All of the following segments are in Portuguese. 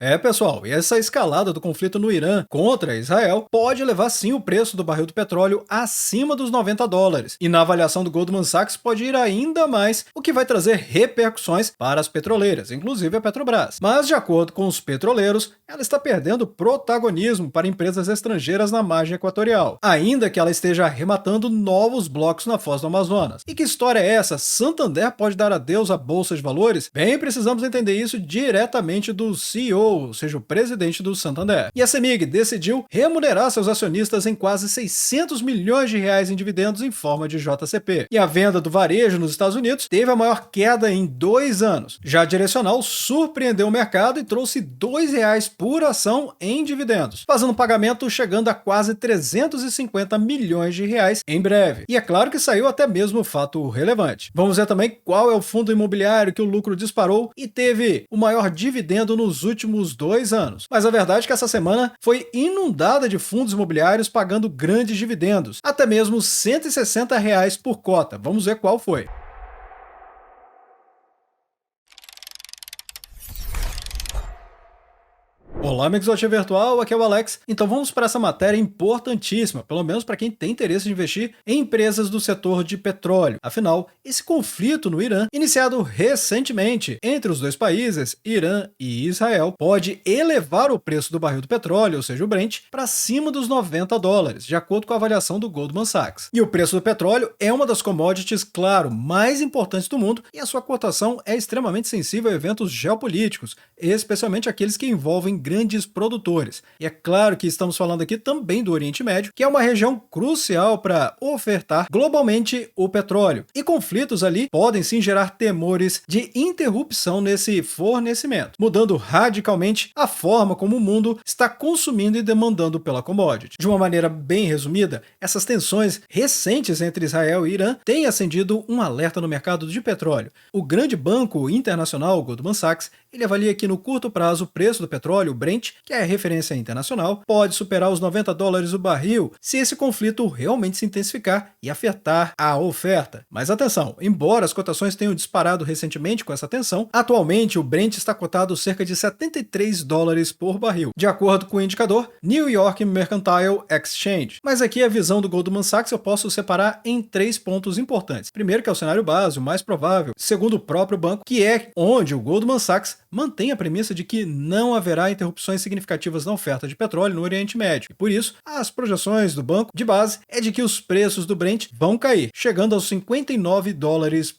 É, pessoal, e essa escalada do conflito no Irã contra Israel pode levar sim o preço do barril do petróleo acima dos US$ 90. E na avaliação do Goldman Sachs pode ir ainda mais, o que vai trazer repercussões para as petroleiras, inclusive a Petrobras. Mas, de acordo com os petroleiros, ela está perdendo protagonismo para empresas estrangeiras na margem equatorial, ainda que ela esteja arrematando novos blocos na Foz do Amazonas. E que história é essa? Santander pode dar adeus à Bolsa de Valores? Bem, precisamos entender isso diretamente do CEO, ou seja, o presidente do Santander. E a CEMIG decidiu remunerar seus acionistas em quase R$ 600 milhões em dividendos em forma de JCP. E a venda do varejo nos Estados Unidos teve a maior queda em 2 anos. Já a Direcional surpreendeu o mercado e trouxe R$ 2 por ação em dividendos, fazendo pagamento chegando a quase R$ 350 milhões em breve. E é claro que saiu até mesmo fato relevante. Vamos ver também qual é o fundo imobiliário que o lucro disparou e teve o maior dividendo nos últimos 2 anos. Mas a verdade é que essa semana foi inundada de fundos imobiliários pagando grandes dividendos, até mesmo R$ 160 por cota. Vamos ver qual foi. Olá, amigos do Ativo Virtual, aqui é o Alex. Então vamos para essa matéria importantíssima, pelo menos para quem tem interesse em investir em empresas do setor de petróleo. Afinal, esse conflito no Irã, iniciado recentemente entre os dois países, Irã e Israel, pode elevar o preço do barril do petróleo, ou seja, o Brent, para cima dos US$ 90, de acordo com a avaliação do Goldman Sachs. E o preço do petróleo é uma das commodities, claro, mais importantes do mundo, e a sua cotação é extremamente sensível a eventos geopolíticos, especialmente aqueles que envolvem grandes produtores. E é claro que estamos falando aqui também do Oriente Médio, que é uma região crucial para ofertar globalmente o petróleo. E conflitos ali podem sim gerar temores de interrupção nesse fornecimento, mudando radicalmente a forma como o mundo está consumindo e demandando pela commodity. De uma maneira bem resumida, essas tensões recentes entre Israel e Irã têm acendido um alerta no mercado de petróleo. O grande banco internacional, Goldman Sachs, ele avalia que no curto prazo o preço do petróleo, o Brent, que é a referência internacional, pode superar os US$ 90 o barril se esse conflito realmente se intensificar e afetar a oferta. Mas atenção, embora as cotações tenham disparado recentemente com essa tensão, atualmente o Brent está cotado cerca de US$ 73 por barril, de acordo com o indicador New York Mercantile Exchange. Mas aqui a visão do Goldman Sachs eu posso separar em 3 pontos importantes. Primeiro, que é o cenário base, o mais provável, segundo o próprio banco, que é onde o Goldman Sachs mantém a premissa de que não haverá interrupções significativas na oferta de petróleo no Oriente Médio. E por isso, as projeções do banco de base é de que os preços do Brent vão cair, chegando aos US$ 59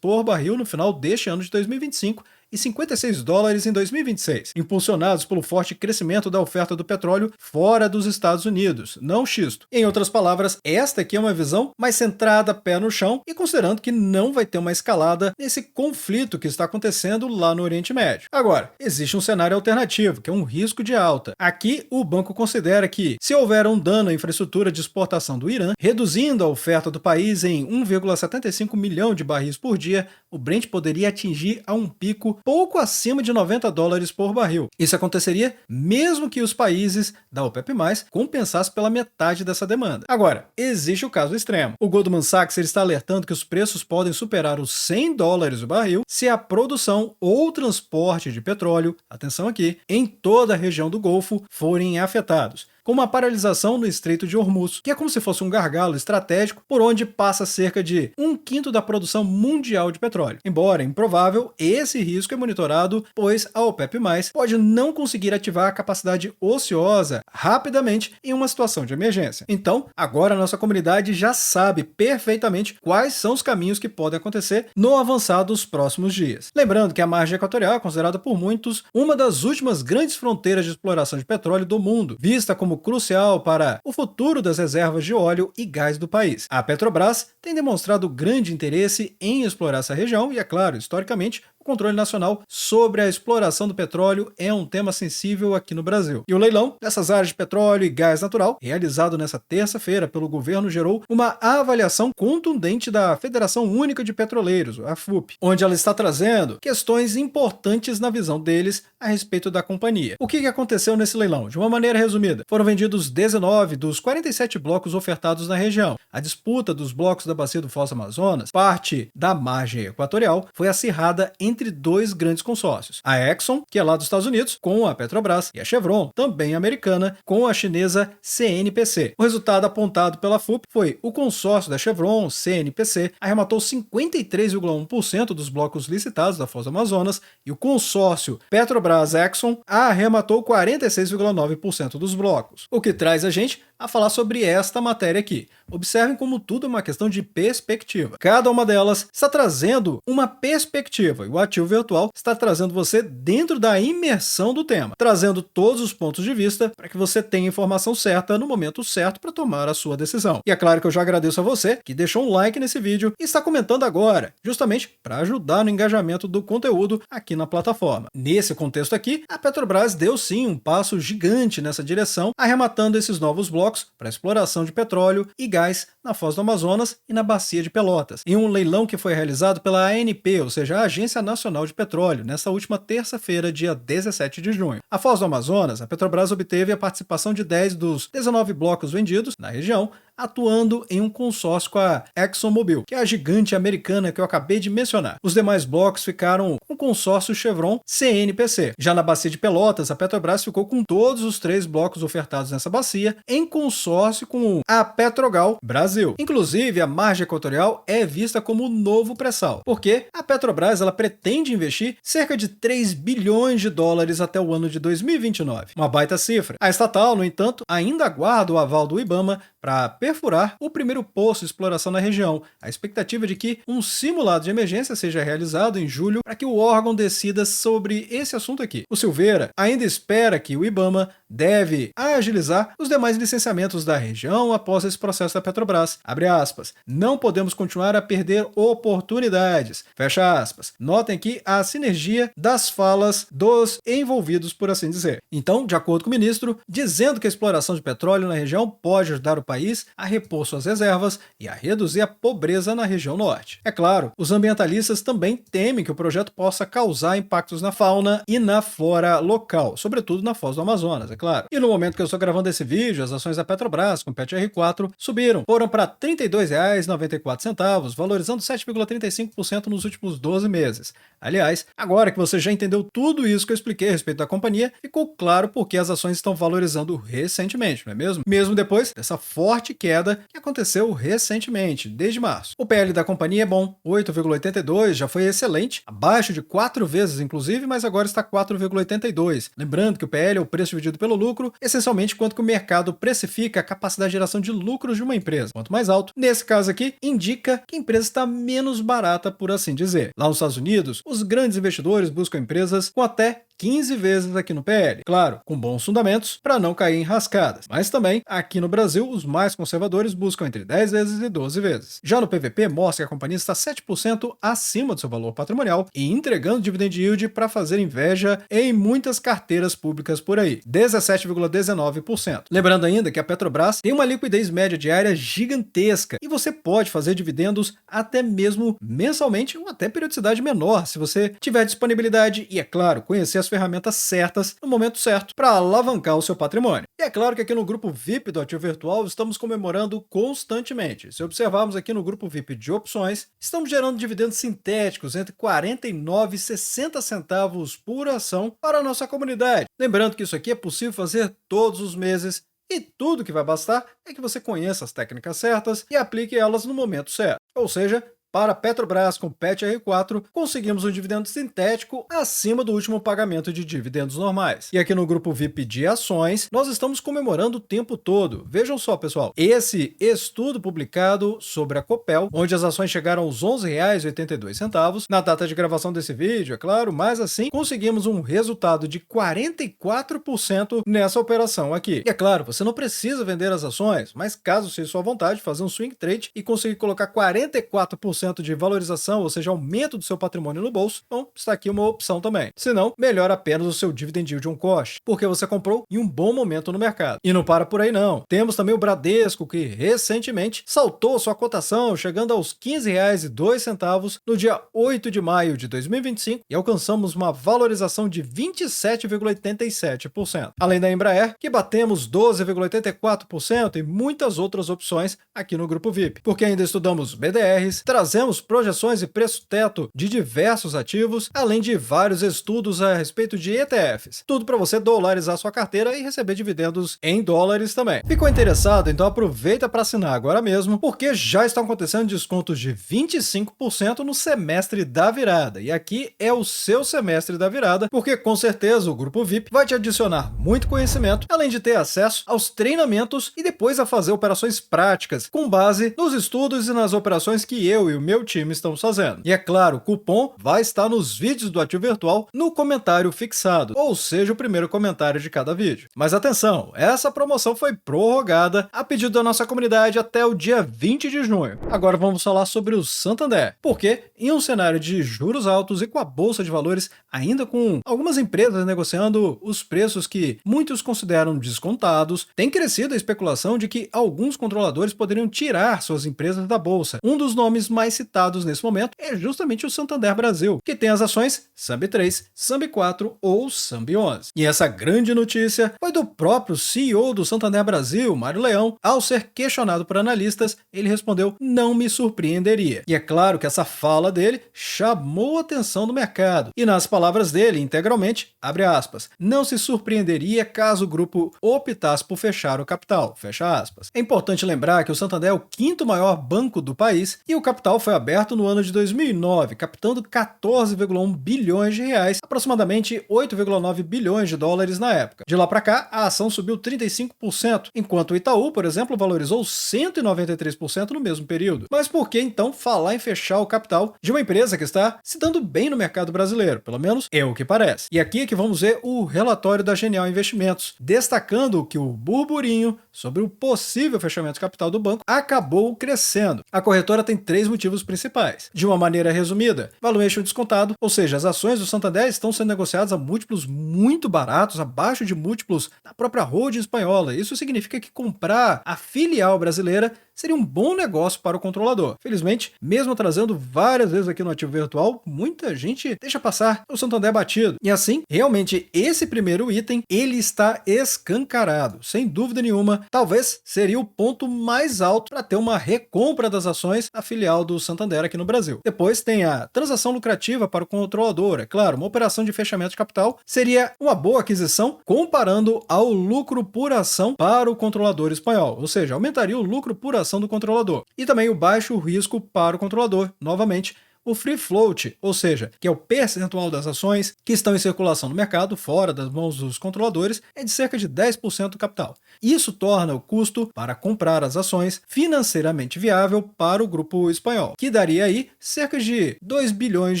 por barril no final deste ano de 2025 e US$ 56 em 2026, impulsionados pelo forte crescimento da oferta do petróleo fora dos Estados Unidos, não xisto. Em outras palavras, esta aqui é uma visão mais centrada, pé no chão, e considerando que não vai ter uma escalada nesse conflito que está acontecendo lá no Oriente Médio. Agora, existe um cenário alternativo, que é um risco de alta. Aqui, o banco considera que, se houver um dano à infraestrutura de exportação do Irã, reduzindo a oferta do país em 1,75 milhão de barris por dia, o Brent poderia atingir a um pico pouco acima de US$ 90 por barril. Isso aconteceria mesmo que os países da OPEP+, compensassem pela metade dessa demanda. Agora, existe o caso extremo. O Goldman Sachs está alertando que os preços podem superar os US$ 100 o barril se a produção ou transporte de petróleo, atenção aqui, em toda a região do Golfo forem afetados, com uma paralisação no Estreito de Hormuz, que é como se fosse um gargalo estratégico por onde passa cerca de 1/5 da produção mundial de petróleo. Embora improvável, esse risco é monitorado, pois a OPEP+, pode não conseguir ativar a capacidade ociosa rapidamente em uma situação de emergência. Então, agora a nossa comunidade já sabe perfeitamente quais são os caminhos que podem acontecer no avançar dos próximos dias. Lembrando que a margem equatorial é considerada por muitos uma das últimas grandes fronteiras de exploração de petróleo do mundo, vista como crucial para o futuro das reservas de óleo e gás do país. A Petrobras tem demonstrado grande interesse em explorar essa região e, é claro, historicamente, o controle nacional sobre a exploração do petróleo é um tema sensível aqui no Brasil. E o leilão dessas áreas de petróleo e gás natural, realizado nesta terça-feira pelo governo, gerou uma avaliação contundente da Federação Única de Petroleiros, a FUP, onde ela está trazendo questões importantes na visão deles a respeito da companhia. O que aconteceu nesse leilão? De uma maneira resumida, foram vendidos 19 dos 47 blocos ofertados na região. A disputa dos blocos da bacia do Foz do Amazonas, parte da margem equatorial, foi acirrada entre entre dois grandes consórcios, a Exxon, que é lá dos Estados Unidos, com a Petrobras, e a Chevron, também americana, com a chinesa CNPC. O resultado apontado pela FUP foi o consórcio da Chevron, CNPC, arrematou 53,1% dos blocos licitados da Foz do Amazonas e o consórcio Petrobras-Exxon arrematou 46,9% dos blocos. O que traz a gente a falar sobre esta matéria aqui. Observem como tudo é uma questão de perspectiva. Cada uma delas está trazendo uma perspectiva e o ativo virtual está trazendo você dentro da imersão do tema, trazendo todos os pontos de vista para que você tenha a informação certa no momento certo para tomar a sua decisão. E é claro que eu já agradeço a você que deixou um like nesse vídeo e está comentando agora, justamente para ajudar no engajamento do conteúdo aqui na plataforma. Nesse contexto aqui, a Petrobras deu sim um passo gigante nessa direção, arrematando esses novos blocos para exploração de petróleo e gás na Foz do Amazonas e na Bacia de Pelotas, em um leilão que foi realizado pela ANP, ou seja, a Agência Nacional de Petróleo, nessa última terça-feira, dia 17 de junho. A Foz do Amazonas, a Petrobras obteve a participação de 10 dos 19 blocos vendidos na região, atuando em um consórcio com a ExxonMobil, que é a gigante americana que eu acabei de mencionar. Os demais blocos ficaram com o consórcio Chevron CNPC. Já na Bacia de Pelotas, a Petrobras ficou com todos os 3 blocos ofertados nessa bacia em consórcio com a Petrogal Brasil. Inclusive, a margem equatorial é vista como o novo pré-sal, porque a Petrobras ela pretende investir cerca de 3 bilhões de dólares até o ano de 2029. Uma baita cifra. A estatal, no entanto, ainda aguarda o aval do IBAMA para perfurar o primeiro poço de exploração na região. A expectativa é de que um simulado de emergência seja realizado em julho para que o órgão decida sobre esse assunto aqui. O Silveira ainda espera que o IBAMA deve agilizar os demais licenciamentos da região após esse processo da Petrobras. Abre aspas. Não podemos continuar a perder oportunidades. Fecha aspas. Notem aqui a sinergia das falas dos envolvidos, por assim dizer. Então, de acordo com o ministro, dizendo que a exploração de petróleo na região pode ajudar o país a repor suas reservas e a reduzir a pobreza na região norte. É claro, os ambientalistas também temem que o projeto possa causar impactos na fauna e na flora local, sobretudo na Foz do Amazonas, é claro. E no momento que eu estou gravando esse vídeo, as ações da Petrobras com PET-R4 subiram, foram para R$ 32,94, valorizando 7,35% nos últimos 12 meses. Aliás, agora que você já entendeu tudo isso que eu expliquei a respeito da companhia, ficou claro por que as ações estão valorizando recentemente, não é mesmo? Mesmo depois dessa forte queda que aconteceu recentemente, desde março. O PL da companhia é bom, 8,82, já foi excelente, abaixo de 4 vezes inclusive, mas agora está 4,82. Lembrando que o PL é o preço dividido pelo lucro, essencialmente quanto que o mercado precifica a capacidade de geração de lucros de uma empresa. Quanto mais alto, nesse caso aqui, indica que a empresa está menos barata, por assim dizer. Lá nos Estados Unidos, os grandes investidores buscam empresas com até 15 vezes aqui no PL. Claro, com bons fundamentos para não cair em rascadas. Mas também, aqui no Brasil, os mais conservadores buscam entre 10 vezes e 12 vezes. Já no PVP, mostra que a companhia está 7% acima do seu valor patrimonial e entregando dividend yield para fazer inveja em muitas carteiras públicas por aí, 17,19%. Lembrando ainda que a Petrobras tem uma liquidez média diária gigantesca e você pode fazer dividendos até mesmo mensalmente ou até periodicidade menor, se você tiver disponibilidade e, é claro, conhecer as ferramentas certas no momento certo para alavancar o seu patrimônio. E é claro que aqui no grupo VIP do Ativo Virtual estamos comemorando constantemente. Se observarmos aqui no grupo VIP de opções, estamos gerando dividendos sintéticos entre 49 e 60 centavos por ação para a nossa comunidade. Lembrando que isso aqui é possível fazer todos os meses e tudo que vai bastar é que você conheça as técnicas certas e aplique elas no momento certo. Ou seja, para a Petrobras com PET-R4, conseguimos um dividendo sintético acima do último pagamento de dividendos normais. E aqui no grupo VIP de ações, nós estamos comemorando o tempo todo. Vejam só, pessoal, esse estudo publicado sobre a Copel, onde as ações chegaram aos R$ 11,82, na data de gravação desse vídeo, é claro, mas assim conseguimos um resultado de 44% nessa operação aqui. E é claro, você não precisa vender as ações, mas caso seja sua vontade, fazer um swing trade e conseguir colocar 44% de valorização, ou seja, aumento do seu patrimônio no bolso, então está aqui uma opção também. Se não, melhora apenas o seu dividend yield on cost, porque você comprou em um bom momento no mercado. E não para por aí não. Temos também o Bradesco, que recentemente saltou sua cotação, chegando aos R$ 15,02 no dia 8 de maio de 2025 e alcançamos uma valorização de 27,87%. Além da Embraer, que batemos 12,84% e muitas outras opções aqui no grupo VIP, porque ainda estudamos BDRs, trazendo Fazemos projeções e preço-teto de diversos ativos, além de vários estudos a respeito de ETFs. Tudo para você dolarizar sua carteira e receber dividendos em dólares também. Ficou interessado? Então aproveita para assinar agora mesmo, porque já estão acontecendo descontos de 25% no semestre da virada. E aqui é o seu semestre da virada, porque com certeza o Grupo VIP vai te adicionar muito conhecimento, além de ter acesso aos treinamentos e depois a fazer operações práticas, com base nos estudos e nas operações que eu e o meu time estamos fazendo. E é claro, o cupom vai estar nos vídeos do Ativo Virtual no comentário fixado, ou seja, o primeiro comentário de cada vídeo. Mas atenção, essa promoção foi prorrogada a pedido da nossa comunidade até o dia 20 de junho. Agora vamos falar sobre o Santander, porque em um cenário de juros altos e com a bolsa de valores ainda com algumas empresas negociando os preços que muitos consideram descontados, tem crescido a especulação de que alguns controladores poderiam tirar suas empresas da bolsa. Um dos nomes mais citados nesse momento é justamente o Santander Brasil, que tem as ações SAMB 3, SAMB 4 ou SAMB 11. E essa grande notícia foi do próprio CEO do Santander Brasil, Mário Leão. Ao ser questionado por analistas, ele respondeu: "Não me surpreenderia". E é claro que essa fala dele chamou a atenção do mercado. E nas palavras dele, integralmente, abre aspas, "não se surpreenderia caso o grupo optasse por fechar o capital", fecha aspas. É importante lembrar que o Santander é o quinto maior banco do país e o capital foi aberto no ano de 2009, captando 14,1 bilhões de reais, aproximadamente 8,9 bilhões de dólares na época. De lá para cá, a ação subiu 35%, enquanto o Itaú, por exemplo, valorizou 193% no mesmo período. Mas por que então falar em fechar o capital de uma empresa que está se dando bem no mercado brasileiro? Pelo menos é o que parece. E aqui é que vamos ver o relatório da Genial Investimentos, destacando que o burburinho sobre o possível fechamento de capital do banco acabou crescendo. A corretora tem três motivos principais. De uma maneira resumida, valuation descontado, ou seja, as ações do Santander estão sendo negociadas a múltiplos muito baratos, abaixo de múltiplos da própria holding espanhola. Isso significa que comprar a filial brasileira seria um bom negócio para o controlador. Felizmente, mesmo trazendo várias vezes aqui no Ativo Virtual, muita gente deixa passar o Santander batido. E assim, realmente, esse primeiro item, ele está escancarado. Sem dúvida nenhuma, talvez seria o ponto mais alto para ter uma recompra das ações da filial do Santander aqui no Brasil. Depois tem a transação lucrativa para o controlador. É claro, uma operação de fechamento de capital seria uma boa aquisição comparando ao lucro por ação para o controlador espanhol. Ou seja, aumentaria o lucro por ação do controlador. E também o baixo risco para o controlador, novamente, o free float, ou seja, que é o percentual das ações que estão em circulação no mercado, fora das mãos dos controladores, é de cerca de 10% do capital. Isso torna o custo para comprar as ações financeiramente viável para o grupo espanhol, que daria aí cerca de 2 bilhões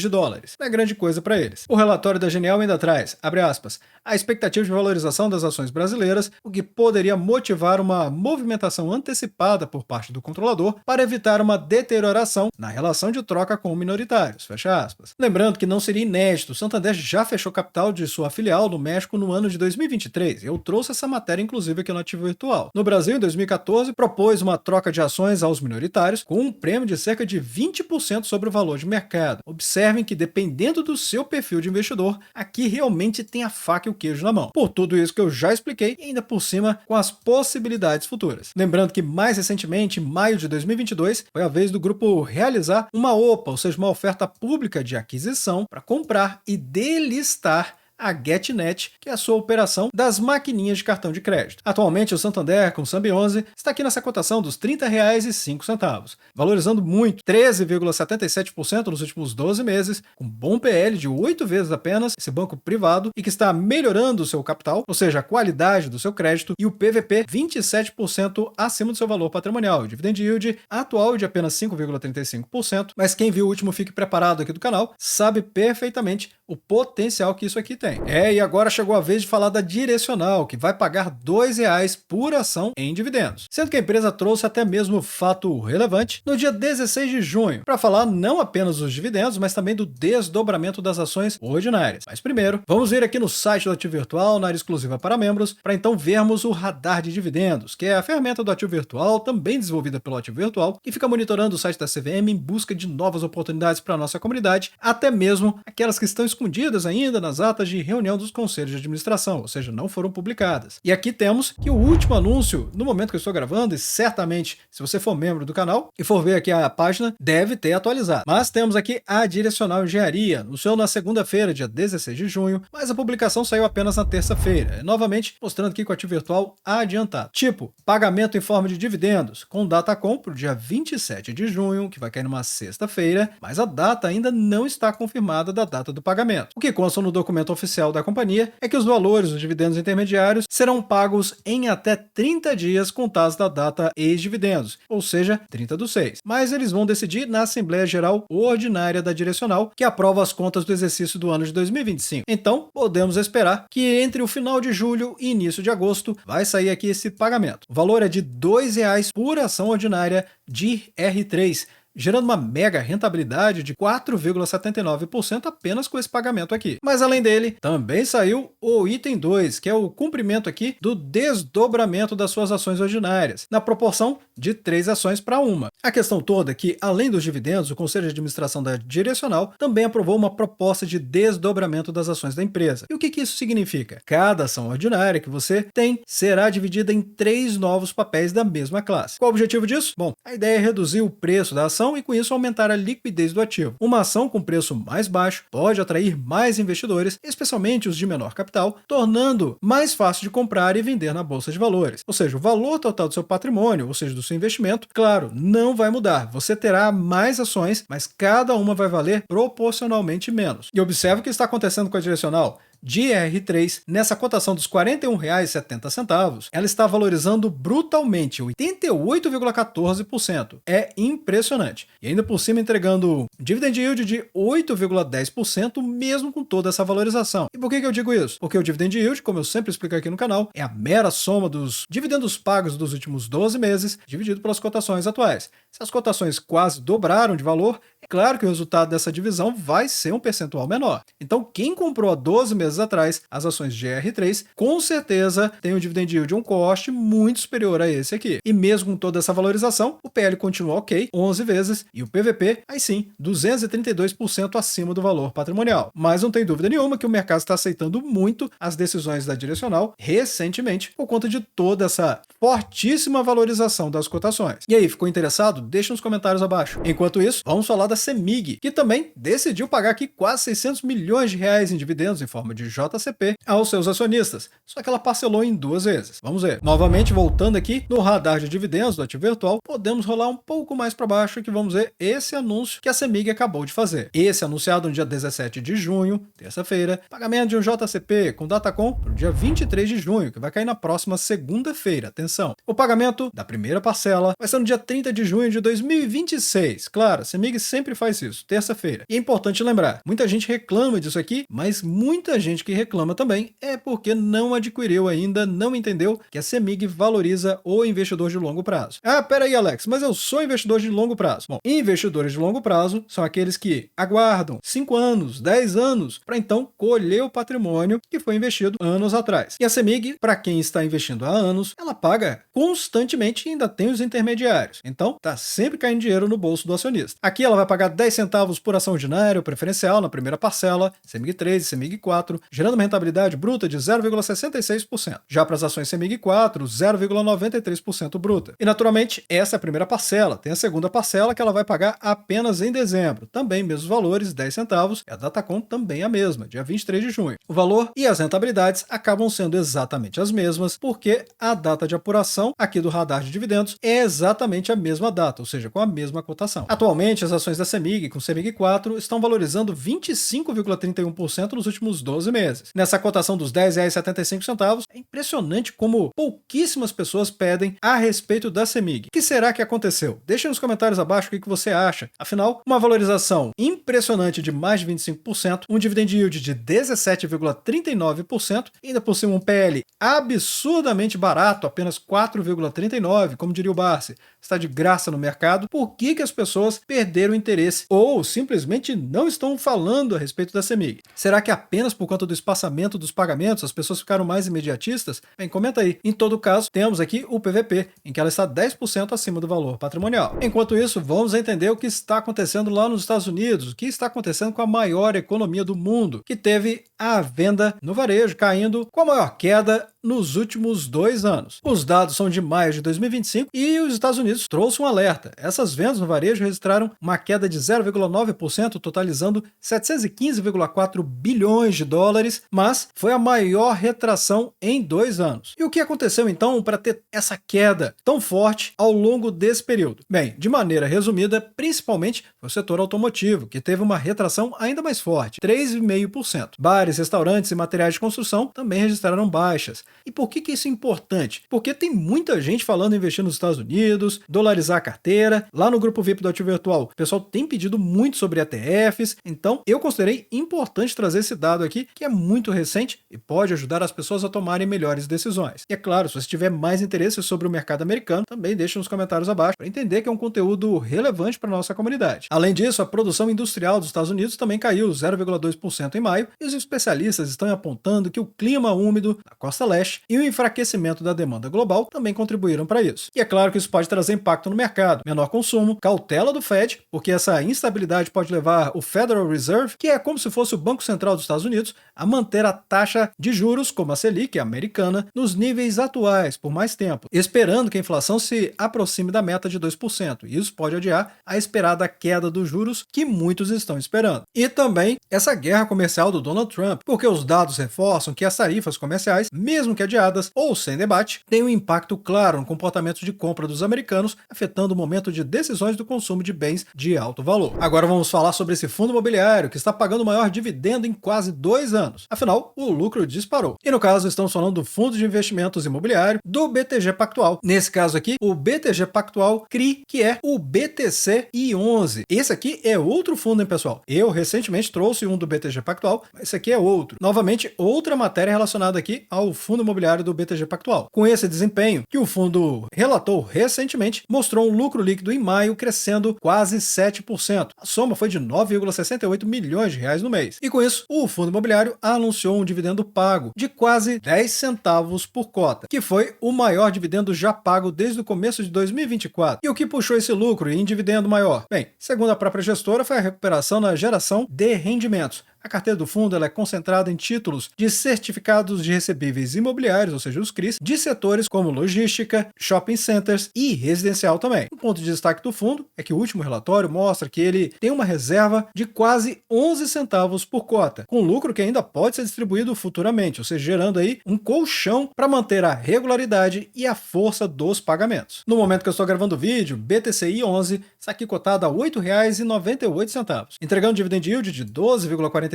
de dólares. Não é grande coisa para eles. O relatório da Genial ainda traz, abre aspas, a expectativa de valorização das ações brasileiras, o que poderia motivar uma movimentação antecipada por parte do controlador para evitar uma deterioração na relação de troca com minoritários, fecha aspas. Lembrando que não seria inédito, o Santander já fechou capital de sua filial no México no ano de 2023. Eu trouxe essa matéria inclusive aqui no Ativo Virtual. No Brasil, em 2014, propôs uma troca de ações aos minoritários com um prêmio de cerca de 20% sobre o valor de mercado. Observem que dependendo do seu perfil de investidor, aqui realmente tem a faca e o queijo na mão. Por tudo isso que eu já expliquei e ainda por cima com as possibilidades futuras. Lembrando que mais recentemente, em maio de 2022, foi a vez do grupo realizar uma OPA, ou seja, uma oferta pública de aquisição para comprar e delistar a GetNet, que é a sua operação das maquininhas de cartão de crédito. Atualmente, o Santander, com o SAMB 11, está aqui nessa cotação dos R$ 30,05, valorizando muito, 13,77% nos últimos 12 meses, com bom PL de 8 vezes apenas, esse banco privado, e que está melhorando o seu capital, ou seja, a qualidade do seu crédito, e o PVP 27% acima do seu valor patrimonial. O dividend yield atual de apenas 5,35%, mas quem viu o último Fique Preparado aqui do canal sabe perfeitamente o potencial que isso aqui tem. E agora chegou a vez de falar da Direcional, que vai pagar R$ 2,00 por ação em dividendos. Sendo que a empresa trouxe até mesmo fato relevante no dia 16 de junho, para falar não apenas dos dividendos, mas também do desdobramento das ações ordinárias. Mas primeiro, vamos ver aqui no site do Ativo Virtual, na área exclusiva para membros, para então vermos o radar de dividendos, que é a ferramenta do Ativo Virtual, também desenvolvida pelo Ativo Virtual, que fica monitorando o site da CVM em busca de novas oportunidades para a nossa comunidade, até mesmo aquelas que estão escondidas escondidas ainda nas atas de reunião dos conselhos de administração, ou seja, não foram publicadas. E aqui temos que o último anúncio, no momento que eu estou gravando, e certamente, se você for membro do canal e for ver aqui a página, deve ter atualizado. Mas temos aqui a Direcional Engenharia, anunciou na segunda-feira, dia 16 de junho, mas a publicação saiu apenas na terça-feira, novamente mostrando aqui com o ativo virtual adiantado. Tipo, pagamento em forma de dividendos, com data para o dia 27 de junho, que vai cair numa sexta-feira, mas a data ainda não está confirmada da data do pagamento. O que consta no documento oficial da companhia é que os valores dos dividendos intermediários serão pagos em até 30 dias contados da data ex-dividendos, ou seja, 30/6. Mas eles vão decidir na Assembleia Geral Ordinária da Direcional, que aprova as contas do exercício do ano de 2025. Então, podemos esperar que entre o final de julho e início de agosto vai sair aqui esse pagamento. O valor é de R$ 2,00 por ação ordinária de R3, gerando uma mega rentabilidade de 4,79% apenas com esse pagamento aqui. Mas além dele, também saiu o item 2, que é o cumprimento aqui do desdobramento das suas ações ordinárias, na proporção de 3 ações para uma. A questão toda é que, além dos dividendos, o Conselho de Administração da Direcional também aprovou uma proposta de desdobramento das ações da empresa. E o que isso significa? Cada ação ordinária que você tem será dividida em 3 novos papéis da mesma classe. Qual o objetivo disso? Bom, a ideia é reduzir o preço da ação e com isso aumentar a liquidez do ativo. Uma ação com preço mais baixo pode atrair mais investidores, especialmente os de menor capital, tornando mais fácil de comprar e vender na bolsa de valores. Ou seja, o valor total do seu patrimônio, ou seja, do seu investimento, claro, não vai mudar. Você terá mais ações, mas cada uma vai valer proporcionalmente menos. E observe o que está acontecendo com a Direcional. De R3, nessa cotação dos R$ 41,70, ela está valorizando brutalmente 88,14%. É impressionante. E ainda por cima entregando dividend yield de 8,10% mesmo com toda essa valorização. E por que eu digo isso? Porque o dividend yield, como eu sempre explico aqui no canal, é a mera soma dos dividendos pagos dos últimos 12 meses dividido pelas cotações atuais. Se as cotações quase dobraram de valor, é claro que o resultado dessa divisão vai ser um percentual menor. Então, quem comprou há 12 meses atrás as ações de R3, com certeza tem um dividend yield, um cost muito superior a esse aqui. E mesmo com toda essa valorização, o PL continua ok, 11 vezes, e o PVP, aí sim, 232% acima do valor patrimonial. Mas não tem dúvida nenhuma que o mercado está aceitando muito as decisões da Direcional recentemente, por conta de toda essa fortíssima valorização das cotações. E aí, ficou interessado? Deixa nos comentários abaixo. Enquanto isso, vamos falar da CEMIG, que também decidiu pagar aqui quase 600 milhões de reais em dividendos em forma de JCP aos seus acionistas, só que ela parcelou em 2 vezes. Vamos ver. Novamente, voltando aqui no radar de dividendos do ativo virtual, podemos rolar um pouco mais para baixo que vamos ver esse anúncio que a CEMIG acabou de fazer. Esse anunciado no dia 17 de junho, terça-feira, pagamento de um JCP com Datacom para o dia 23 de junho, que vai cair na próxima segunda-feira. Atenção. O pagamento da primeira parcela vai ser no dia 30 de junho de 2026. Claro, a CEMIG sempre faz isso, terça-feira. E é importante lembrar, muita gente reclama disso aqui, mas muita gente que reclama também é porque não adquiriu ainda, não entendeu que a CEMIG valoriza o investidor de longo prazo. Ah, peraí, Alex, mas eu sou investidor de longo prazo. Bom, investidores de longo prazo são aqueles que aguardam 5 anos, 10 anos, para então colher o patrimônio que foi investido anos atrás. E a CEMIG, para quem está investindo há anos, ela paga constantemente e ainda tem os intermediários. Então, tá sempre caindo dinheiro no bolso do acionista. Aqui ela vai pagar 10 centavos por ação ordinária ou preferencial na primeira parcela, CEMIG 3 e CEMIG 4, gerando uma rentabilidade bruta de 0,66%. Já para as ações CEMIG 4, 0,93% bruta. E naturalmente, essa é a primeira parcela. Tem a segunda parcela que ela vai pagar apenas em dezembro. Também mesmos valores, 10 centavos, e a Datacom também a mesma, dia 23 de junho. O valor e as rentabilidades acabam sendo exatamente as mesmas, porque a data de apuração aqui do radar de dividendos é exatamente a mesma data, ou seja, com a mesma cotação. Atualmente, as ações da CEMIG com CEMIG 4 estão valorizando 25,31% nos últimos 12 meses. Nessa cotação dos R$ 10,75, é impressionante como pouquíssimas pessoas pedem a respeito da CEMIG. O que será que aconteceu? Deixe nos comentários abaixo o que você acha. Afinal, uma valorização impressionante de mais de 25%, um dividend yield de 17,39%, e ainda por cima um PL absurdamente barato, apenas 4,39%, como diria o Barsi, está de graça no mercado. Por que as pessoas perderam interesse interesse ou simplesmente não estão falando a respeito da CEMIG? Será que apenas por conta do espaçamento dos pagamentos as pessoas ficaram mais imediatistas? Bem, comenta aí. Em todo caso, temos aqui o PVP, em que ela está 10% acima do valor patrimonial. Enquanto isso, vamos entender o que está acontecendo lá nos Estados Unidos, o que está acontecendo com a maior economia do mundo, que teve a venda no varejo caindo com a maior queda nos últimos 2 anos. Os dados são de maio de 2025 e os Estados Unidos trouxe um alerta. Essas vendas no varejo registraram uma queda de 0,9%, totalizando 715,4 bilhões de dólares, mas foi a maior retração em 2 anos. E o que aconteceu então para ter essa queda tão forte ao longo desse período? Bem, de maneira resumida, principalmente foi o setor automotivo, que teve uma retração ainda mais forte, 3,5%. Bares, restaurantes e materiais de construção também registraram baixas. E por que isso é importante? Porque tem muita gente falando em investir nos Estados Unidos, dolarizar a carteira. Lá no grupo VIP do Ativo Virtual, o pessoal tem pedido muito sobre ETFs, então eu considerei importante trazer esse dado aqui, que é muito recente e pode ajudar as pessoas a tomarem melhores decisões. E é claro, se você tiver mais interesse sobre o mercado americano, também deixe nos comentários abaixo para entender que é um conteúdo relevante para a nossa comunidade. Além disso, a produção industrial dos Estados Unidos também caiu 0,2% em maio, e os especialistas estão apontando que o clima úmido na costa leste e o enfraquecimento da demanda global também contribuíram para isso. E é claro que isso pode trazer impacto no mercado, menor consumo, cautela do Fed, porque essa instabilidade pode levar o Federal Reserve, que é como se fosse o Banco Central dos Estados Unidos, a manter a taxa de juros, como a Selic, a americana, nos níveis atuais por mais tempo, esperando que a inflação se aproxime da meta de 2%. E isso pode adiar a esperada queda dos juros que muitos estão esperando. E também essa guerra comercial do Donald Trump, porque os dados reforçam que as tarifas comerciais, mesmo que adiadas ou sem debate, têm um impacto claro no comportamento de compra dos americanos, afetando o momento de decisões do consumo de bens de alto valor. Agora vamos falar sobre esse fundo imobiliário que está pagando o maior dividendo em quase 2 anos. Afinal, o lucro disparou. E no caso, estamos falando do Fundo de Investimentos Imobiliário do BTG Pactual. Nesse caso aqui, o BTG Pactual CRI, que é o BTC-I11. Esse aqui é outro fundo, hein, pessoal? Eu recentemente trouxe um do BTG Pactual, mas esse aqui é outro. Novamente, outra matéria relacionada aqui ao fundo imobiliário do BTG Pactual. Com esse desempenho que o fundo relatou recentemente, mostrou um lucro líquido em maio crescendo quase 7%. A soma foi de 9,68 milhões de reais no mês. E com isso, o fundo imobiliário anunciou um dividendo pago de quase 10 centavos por cota, que foi o maior dividendo já pago desde o começo de 2024. E o que puxou esse lucro em dividendo maior? Bem, segundo a própria gestora, foi a recuperação na geração de rendimentos. A carteira do fundo ela é concentrada em títulos de certificados de recebíveis imobiliários, ou seja, os CRIs, de setores como logística, shopping centers e residencial também. Um ponto de destaque do fundo é que o último relatório mostra que ele tem uma reserva de quase 11 centavos por cota, com lucro que ainda pode ser distribuído futuramente, ou seja, gerando aí um colchão para manter a regularidade e a força dos pagamentos. No momento que eu estou gravando o vídeo, BTCI11 está aqui cotado a R$ 8,98, entregando dividend yield de 12,45%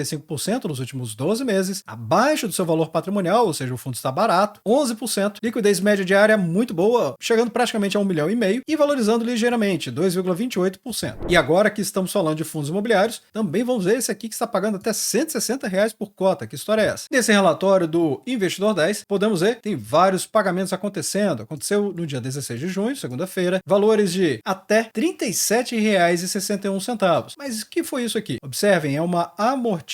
nos últimos 12 meses, abaixo do seu valor patrimonial, ou seja, o fundo está barato, 11%, liquidez média diária muito boa, chegando praticamente a 1,5 milhão e valorizando ligeiramente, 2,28%. E agora que estamos falando de fundos imobiliários, também vamos ver esse aqui que está pagando até R$ 160 por cota. Que história é essa? Nesse relatório do Investidor 10, podemos ver que tem vários pagamentos acontecendo. Aconteceu no dia 16 de junho, segunda-feira, valores de até R$ 37,61. Mas o que foi isso aqui? Observem, é uma amortização.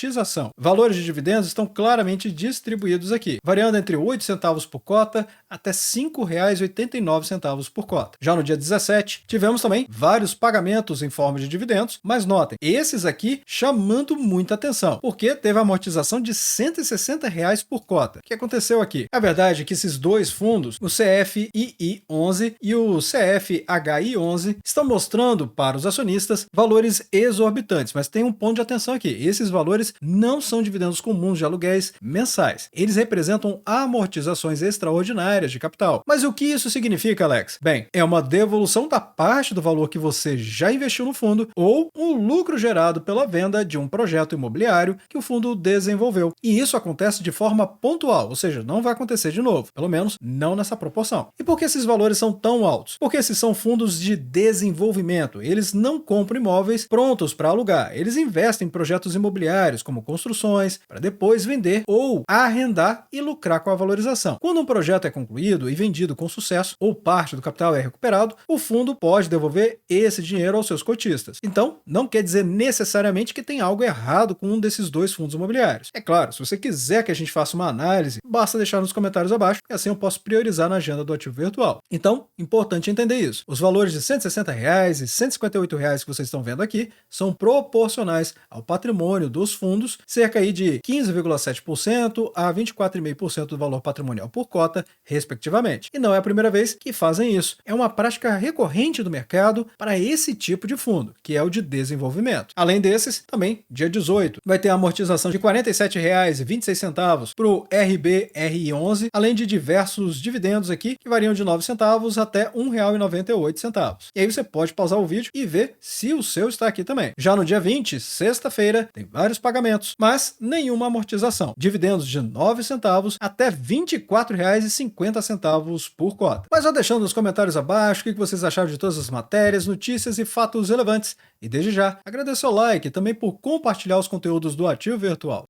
Valores de dividendos estão claramente distribuídos aqui, variando entre 8 centavos por cota até R$ 5,89 por cota. Já no dia 17, tivemos também vários pagamentos em forma de dividendos, mas notem, esses aqui chamando muita atenção, porque teve a amortização de R$ 160 por cota. O que aconteceu aqui? A verdade é que esses dois fundos, o CFII11 e o CFHI11, estão mostrando para os acionistas valores exorbitantes, mas tem um ponto de atenção aqui, esses valores não são dividendos comuns de aluguéis mensais. Eles representam amortizações extraordinárias de capital. Mas o que isso significa, Alex? Bem, é uma devolução da parte do valor que você já investiu no fundo ou um lucro gerado pela venda de um projeto imobiliário que o fundo desenvolveu. E isso acontece de forma pontual, ou seja, não vai acontecer de novo, pelo menos não nessa proporção. E por que esses valores são tão altos? Porque esses são fundos de desenvolvimento. Eles não compram imóveis prontos para alugar. Eles investem em projetos imobiliários imobiliários, como construções, para depois vender ou arrendar e lucrar com a valorização. Quando um projeto é concluído e vendido com sucesso, ou parte do capital é recuperado, o fundo pode devolver esse dinheiro aos seus cotistas. Então, não quer dizer necessariamente que tem algo errado com um desses dois fundos imobiliários. É claro, se você quiser que a gente faça uma análise, basta deixar nos comentários abaixo, e assim eu posso priorizar na agenda do ativo virtual. Então, importante entender isso. Os valores de R$ 160 e R$ 158 que vocês estão vendo aqui são proporcionais ao patrimônio dos fundos, cerca aí de 15,7% a 24,5% do valor patrimonial por cota, respectivamente. E não é a primeira vez que fazem isso. É uma prática recorrente do mercado para esse tipo de fundo, que é o de desenvolvimento. Além desses, também, dia 18, vai ter a amortização de R$ 47,26 para o RBRI11, além de diversos dividendos aqui que variam de 9 centavos até R$ 1,98. E aí você pode pausar o vídeo e ver se o seu está aqui também. Já no dia 20, sexta-feira, tem vários pagamentos, mas nenhuma amortização. Dividendos de 9 centavos até R$ 24,50 por cota. Mas já deixando nos comentários abaixo o que vocês acharam de todas as matérias, notícias e fatos relevantes. E desde já, agradeço o like e também por compartilhar os conteúdos do Ativo Virtual.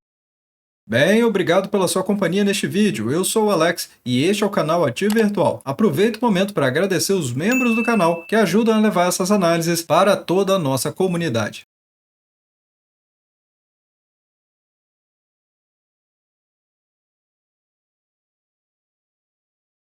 Bem, obrigado pela sua companhia neste vídeo. Eu sou o Alex e este é o canal Ativo Virtual. Aproveito o momento para agradecer os membros do canal que ajudam a levar essas análises para toda a nossa comunidade.